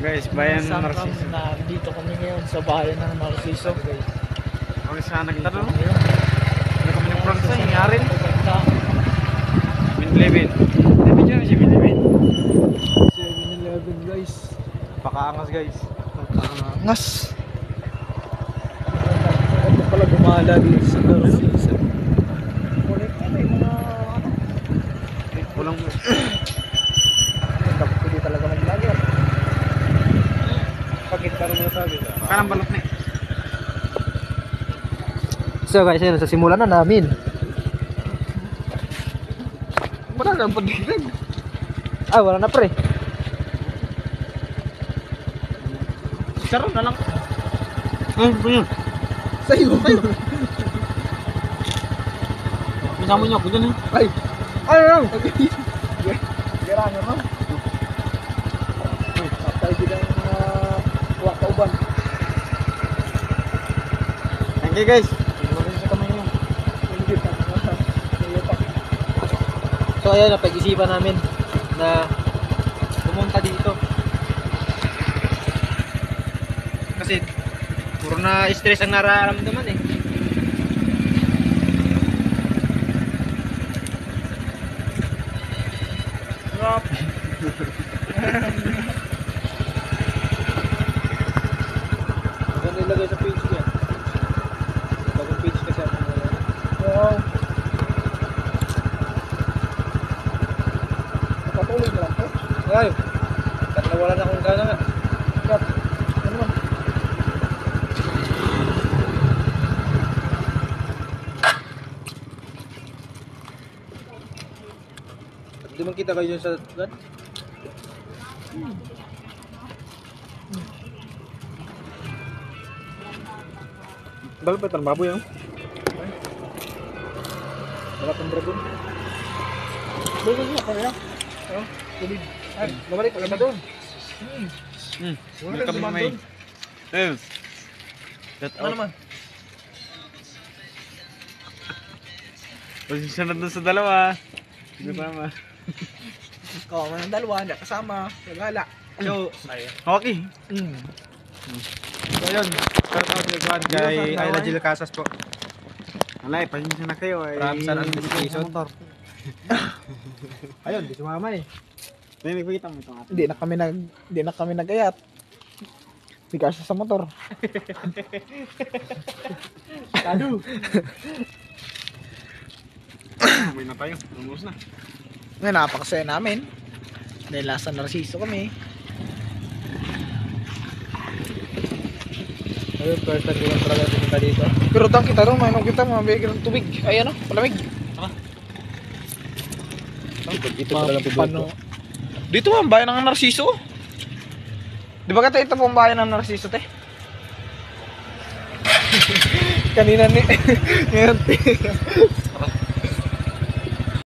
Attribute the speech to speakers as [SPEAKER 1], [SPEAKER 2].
[SPEAKER 1] Guys, bayan ng Narciso.
[SPEAKER 2] Na dito kami ngayon sa bayan ng Narciso.
[SPEAKER 1] Huwag sa nagtanong. Hindi kami ng pransa, hingarin. Min-11. Hindi dyan si Min-11.
[SPEAKER 2] 7-Eleven guys.
[SPEAKER 1] Pakaangas guys.
[SPEAKER 2] Pakaangas. Ito pala gumala dito sa Narciso. Kulit na may mga ano.
[SPEAKER 1] Walang
[SPEAKER 2] Hindi talaga naglager. Pakit ka rin masabi.
[SPEAKER 1] parang balot na eh.
[SPEAKER 2] So guys, ayun, sa simulan na namin. Wala na ang pagdilag. Ah, wala na pre.
[SPEAKER 1] Saro na lang. Ay, ano yun?
[SPEAKER 2] Sa'yo.
[SPEAKER 1] Pinamo niyo ako dyan eh.
[SPEAKER 2] Ay, ano lang? Gara na lang. Patay bilang mga kuwak kauban.
[SPEAKER 1] Thank you guys.
[SPEAKER 2] So ayan, napag-isipan namin na pumunta dito. Kasi puro na stress ang nararamdaman eh. Sarap. Maganda ilagay sa page niya. Bagong page kasi ako. Wow. Patuloy na lang po. Ay, kat nawala na akong gana nga. Kat, ano naman? Di man kita kayo sa God?
[SPEAKER 1] Dapat ang baboy yun.
[SPEAKER 2] Dapat ang dragon. Dragon niya, kaya. Tubig. Ay, nabalik pag na doon.
[SPEAKER 1] Wala kami may. Eh.
[SPEAKER 2] Ano naman?
[SPEAKER 1] Pasensya na doon sa dalawa. Hindi tama.
[SPEAKER 2] Ikaw man ang dalawa, hindi kasama. Nagala. So,
[SPEAKER 1] Okay. So yun. Shout out kay Ayla Jill Casas po. Alay, pasensya na kayo ay.
[SPEAKER 2] Ramsan ang destination. Ayun, di sumama eh.
[SPEAKER 1] Hindi ko kita mo ito.
[SPEAKER 2] Hindi na kami nag-ayat. Bigas sa motor. Kadu.
[SPEAKER 1] May na tayo. Lumos na.
[SPEAKER 2] Ngayon, napakasaya namin. Dahil nasa Narciso kami. Ayun, first time ko lang talaga pumunta dito. Pero tang kita rin, mayroon kita, mabigyan ng tubig. Ay ano, palamig.
[SPEAKER 1] Ito pala lang
[SPEAKER 2] Paano? Dito ba ang bayan ng Narciso? Di ba kata ito po ang bayan ng Narciso, te? Kanina ni... Ngayon, te.